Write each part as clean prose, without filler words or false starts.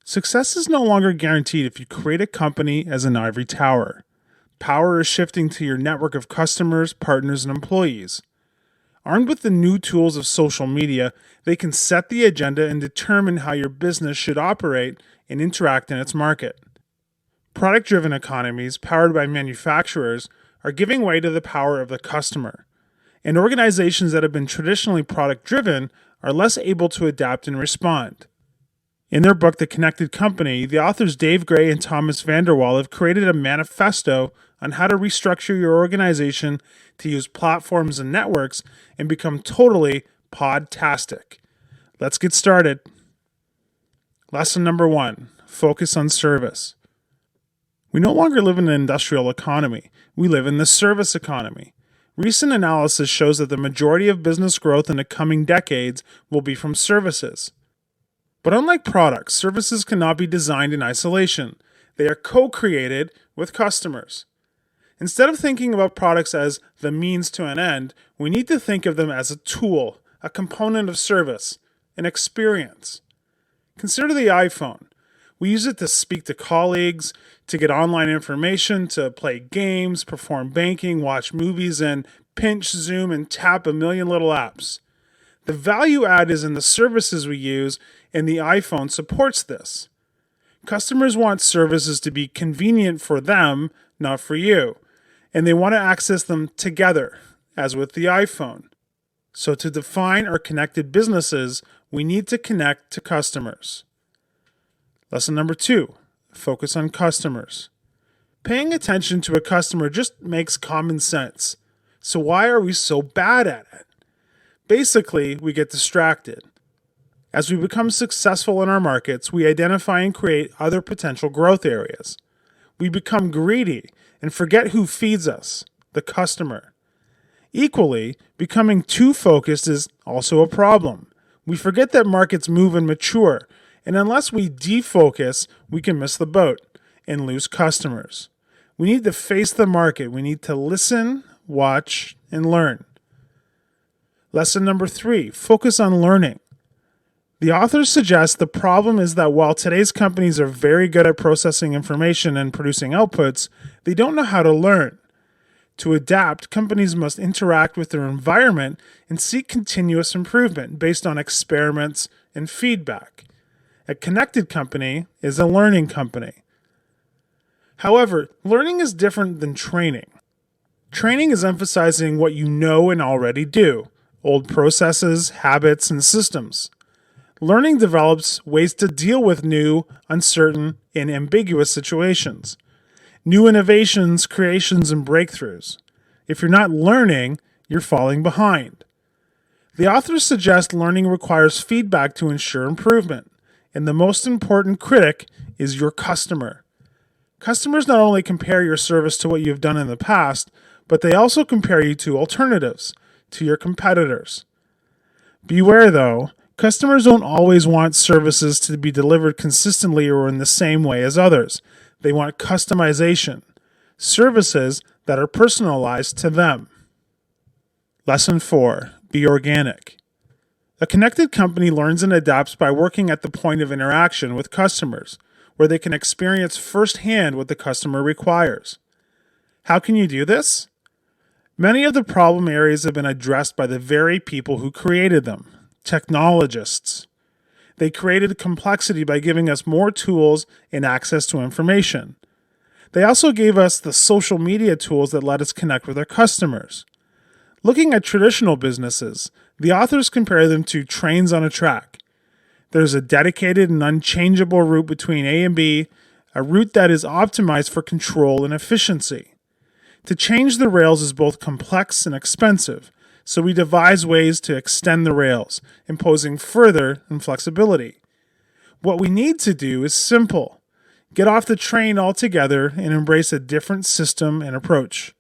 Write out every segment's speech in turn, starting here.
Success is no longer guaranteed if you create a company as an ivory tower. Power is shifting to your network of customers, partners, and employees. Armed with the new tools of social media, they can set the agenda and determine how your business should operate and interact in its market. Product-driven economies, powered by manufacturers, are giving way to the power of the customer. And organizations that have been traditionally product-driven are less able to adapt and respond. In their book, The Connected Company, the authors Dave Gray and Thomas Vander Wal have created a manifesto on how to restructure your organization to use platforms and networks and become totally podtastic. Let's get started. Lesson number 1, focus on service. We no longer live in an industrial economy. We live in the service economy. Recent analysis shows that the majority of business growth in the coming decades will be from services. But unlike products, services cannot be designed in isolation. They are co-created with customers. Instead of thinking about products as the means to an end, we need to think of them as a tool, a component of service, an experience. Consider the iPhone. We use it to speak to colleagues, to get online information, to play games, perform banking, watch movies, and pinch, zoom, and tap a million little apps. The value add is in the services we use, and the iPhone supports this. Customers want services to be convenient for them, not for you, and they want to access them together, as with the iPhone. So to define our connected businesses, we need to connect to customers. Lesson number 2, focus on customers. Paying attention to a customer just makes common sense. So why are we so bad at it? Basically, we get distracted. As we become successful in our markets, we identify and create other potential growth areas. We become greedy and forget who feeds us, the customer. Equally, becoming too focused is also a problem. We forget that markets move and mature, and unless we defocus, we can miss the boat and lose customers. We need to face the market. We need to listen, watch, and learn. Lesson number 3, focus on learning. The authors suggest the problem is that while today's companies are very good at processing information and producing outputs, they don't know how to learn. To adapt, companies must interact with their environment and seek continuous improvement based on experiments and feedback. A connected company is a learning company. However, learning is different than training. Training is emphasizing what you know and already do, old processes, habits, and systems. Learning develops ways to deal with new, uncertain, and ambiguous situations. New innovations, creations, and breakthroughs. If you're not learning, you're falling behind. The authors suggest learning requires feedback to ensure improvement, and the most important critic is your customer. Customers not only compare your service to what you've done in the past, but they also compare you to alternatives, to your competitors. Beware though, customers don't always want services to be delivered consistently or in the same way as others. They want customization, services that are personalized to them. Lesson 4, be organic. A connected company learns and adapts by working at the point of interaction with customers, where they can experience firsthand what the customer requires. How can you do this? Many of the problem areas have been addressed by the very people who created them, technologists. They created complexity by giving us more tools and access to information. They also gave us the social media tools that let us connect with our customers. Looking at traditional businesses, the authors compare them to trains on a track. There's a dedicated and unchangeable route between A and B, a route that is optimized for control and efficiency. To change the rails is both complex and expensive, so we devise ways to extend the rails, imposing further inflexibility. What we need to do is simple. Get off the train altogether and embrace a different system and approach.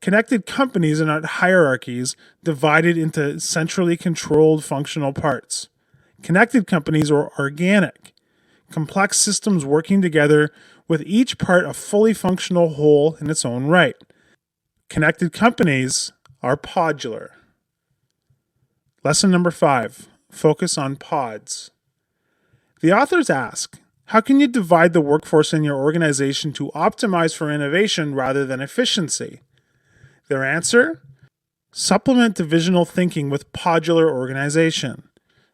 Connected companies are not hierarchies divided into centrally controlled functional parts. Connected companies are organic, complex systems working together with each part a fully functional whole in its own right. Connected companies are podular. Lesson number 5, focus on pods. The authors ask, How can you divide the workforce in your organization to optimize for innovation rather than efficiency? Their answer? Supplement divisional thinking with podular organization.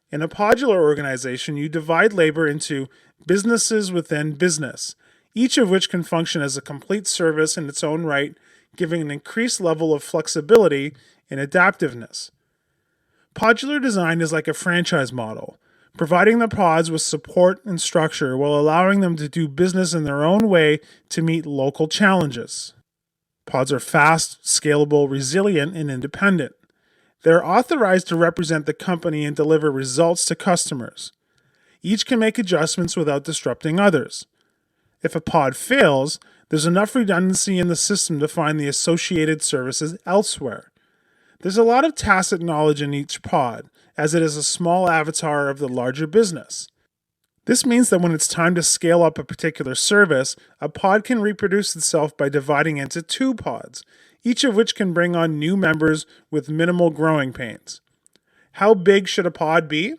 In a podular organization, you divide labor into businesses within business, each of which can function as a complete service in its own right, giving an increased level of flexibility and adaptiveness. Podular design is like a franchise model, providing the pods with support and structure while allowing them to do business in their own way to meet local challenges. Pods are fast, scalable, resilient, and independent. They're authorized to represent the company and deliver results to customers. Each can make adjustments without disrupting others. If a pod fails, there's enough redundancy in the system to find the associated services elsewhere. There's a lot of tacit knowledge in each pod, as it is a small avatar of the larger business. This means that when it's time to scale up a particular service, a pod can reproduce itself by dividing into 2 pods, each of which can bring on new members with minimal growing pains. How big should a pod be?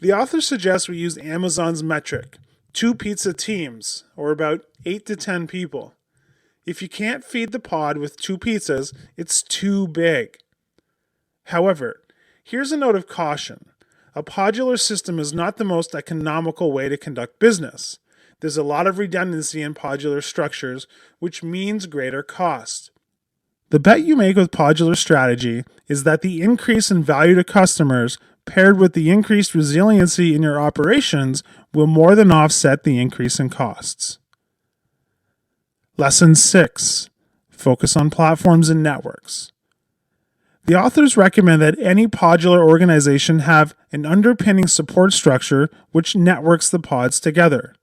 The author suggests we use Amazon's metric, 2 pizza teams, or about 8 to 10 people. If you can't feed the pod with 2 pizzas, it's too big. However, here's a note of caution. A podular system is not the most economical way to conduct business. There's a lot of redundancy in podular structures, which means greater cost. The bet you make with podular strategy is that the increase in value to customers paired with the increased resiliency in your operations will more than offset the increase in costs. Lesson 6. Focus on platforms and networks. The authors recommend that any podular organization have an underpinning support structure which networks the pods together.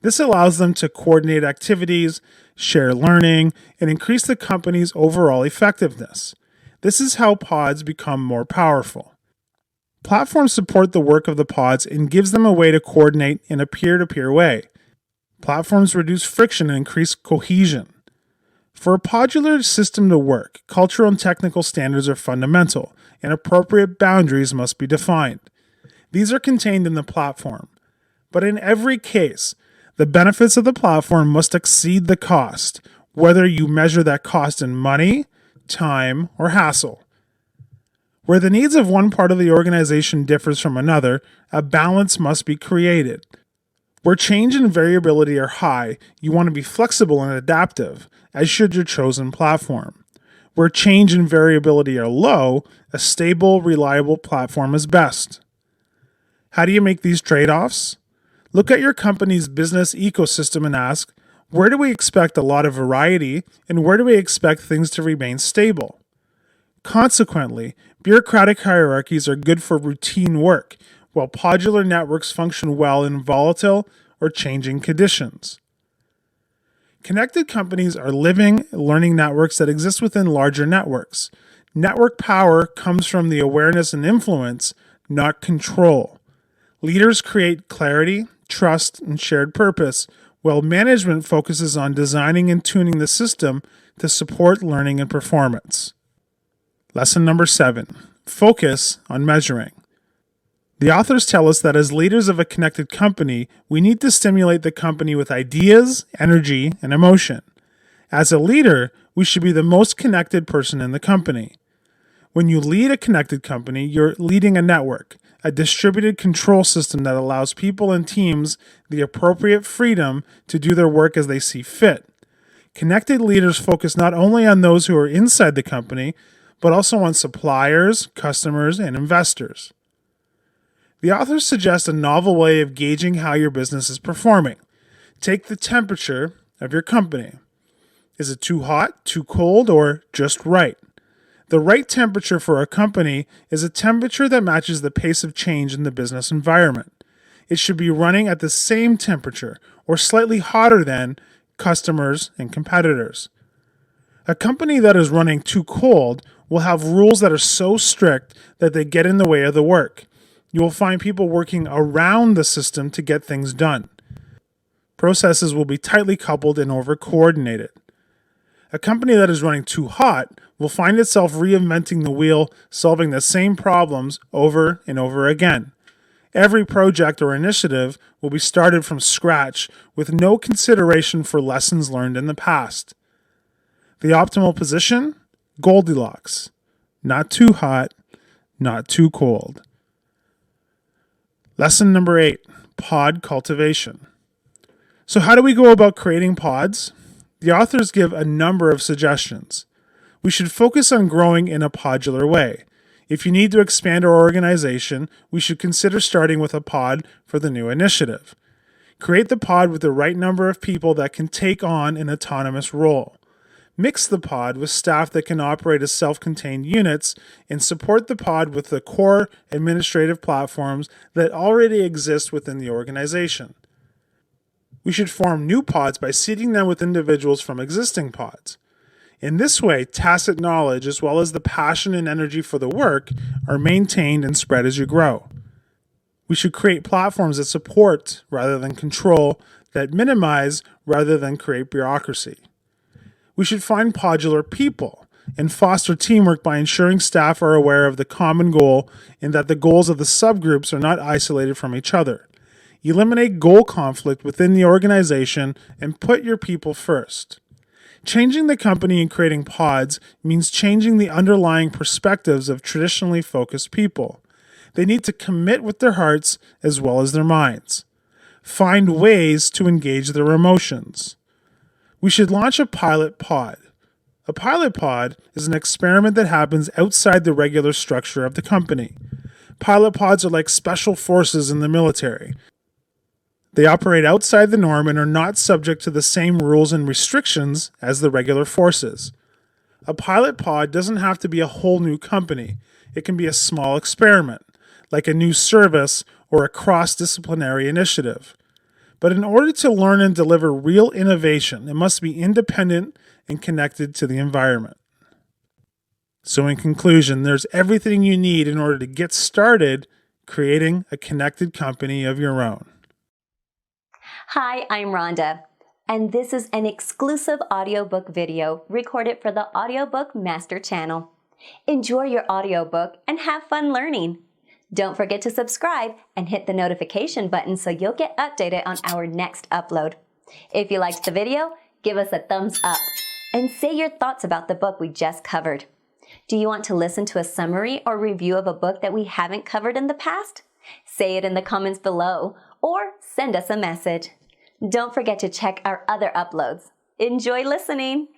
This allows them to coordinate activities, share learning, and increase the company's overall effectiveness. This is how pods become more powerful. Platforms support the work of the pods and gives them a way to coordinate in a peer-to-peer way. Platforms reduce friction and increase cohesion. For a podular system to work, cultural and technical standards are fundamental, and appropriate boundaries must be defined. These are contained in the platform. But in every case, the benefits of the platform must exceed the cost, whether you measure that cost in money, time, or hassle. Where the needs of one part of the organization differs from another, a balance must be created. Where change and variability are high, you want to be flexible and adaptive, as should your chosen platform. Where change and variability are low, a stable, reliable platform is best. How do you make these trade-offs? Look at your company's business ecosystem and ask, where do we expect a lot of variety and where do we expect things to remain stable? Consequently, bureaucratic hierarchies are good for routine work, while podular networks function well in volatile or changing conditions. Connected companies are living, learning networks that exist within larger networks. Network power comes from the awareness and influence, not control. Leaders create clarity, trust, and shared purpose, while management focuses on designing and tuning the system to support learning and performance. Lesson number 7. Focus on measuring. The authors tell us that as leaders of a connected company, we need to stimulate the company with ideas, energy, and emotion. As a leader, we should be the most connected person in the company. When you lead a connected company, you're leading a network, a distributed control system that allows people and teams the appropriate freedom to do their work as they see fit. Connected leaders focus not only on those who are inside the company, but also on suppliers, customers, and investors. The authors suggest a novel way of gauging how your business is performing. Take the temperature of your company. Is it too hot, too cold, or just right? The right temperature for a company is a temperature that matches the pace of change in the business environment. It should be running at the same temperature or slightly hotter than customers and competitors. A company that is running too cold will have rules that are so strict that they get in the way of the work. You will find people working around the system to get things done. Processes will be tightly coupled and over-coordinated. A company that is running too hot will find itself reinventing the wheel, solving the same problems over and over again. Every project or initiative will be started from scratch with no consideration for lessons learned in the past. The optimal position? Goldilocks. Not too hot, not too cold. Lesson number 8, pod cultivation. So how do we go about creating pods? The authors give a number of suggestions. We should focus on growing in a podular way. If you need to expand our organization, we should consider starting with a pod for the new initiative. Create the pod with the right number of people that can take on an autonomous role. Mix the pod with staff that can operate as self-contained units and support the pod with the core administrative platforms that already exist within the organization. We should form new pods by seeding them with individuals from existing pods. In this way, tacit knowledge as well as the passion and energy for the work are maintained and spread as you grow. We should create platforms that support rather than control, that minimize rather than create bureaucracy. We should find podular people and foster teamwork by ensuring staff are aware of the common goal and that the goals of the subgroups are not isolated from each other. Eliminate goal conflict within the organization and put your people first. Changing the company and creating pods means changing the underlying perspectives of traditionally focused people. They need to commit with their hearts as well as their minds. Find ways to engage their emotions. We should launch a pilot pod. A pilot pod is an experiment that happens outside the regular structure of the company. Pilot pods are like special forces in the military. They operate outside the norm and are not subject to the same rules and restrictions as the regular forces. A pilot pod doesn't have to be a whole new company. It can be a small experiment, like a new service or a cross-disciplinary initiative. But in order to learn and deliver real innovation, it must be independent and connected to the environment. So in conclusion, there's everything you need in order to get started creating a connected company of your own. Hi, I'm Rhonda, and this is an exclusive audiobook video recorded for the Audiobook Master Channel. Enjoy your audiobook and have fun learning. Don't forget to subscribe and hit the notification button so you'll get updated on our next upload. If you liked the video, give us a thumbs up and say your thoughts about the book we just covered. Do you want to listen to a summary or review of a book that we haven't covered in the past? Say it in the comments below or send us a message. Don't forget to check our other uploads. Enjoy listening!